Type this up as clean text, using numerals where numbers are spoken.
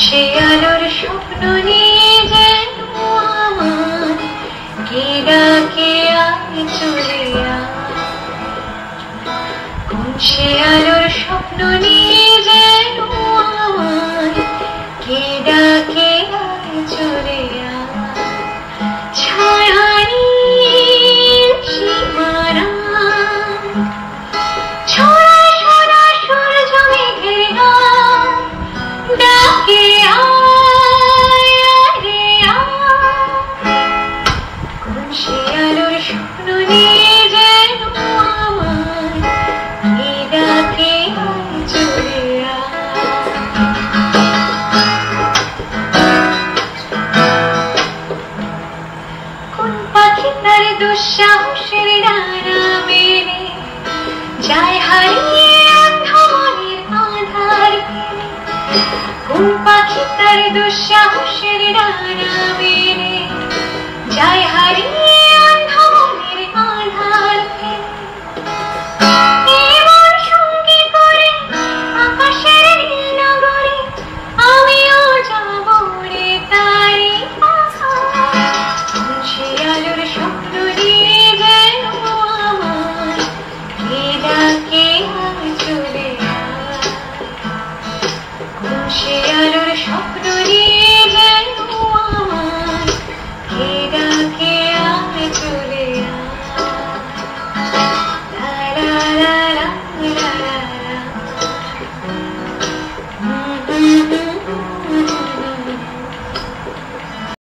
সে আলোর স্বপ্ন নিয়ে যেন আমার কে ডাকে আয় চলে আয়। কোন সে আলোর স্বপ্ন নিয়ে যেন আমার কে ডাকে আয় চলে আয়। ছায়ানীল সীমানা ছড়া সোনা সূর্য মেঘের গান ডাকে আয় রে আয়। কোন সে আলোর স্বপ্ন নিয়ে যেন আমার কে ডাকে আয় চলে আয়। কোন পাখি তার দুঃসাহসের ডানা মেলে যায় হারিয়ে অন্ধমনের আধার পেলে। কোন পাখি তার দুঃসাহসের ডানা মেলে যায় হারিয়ে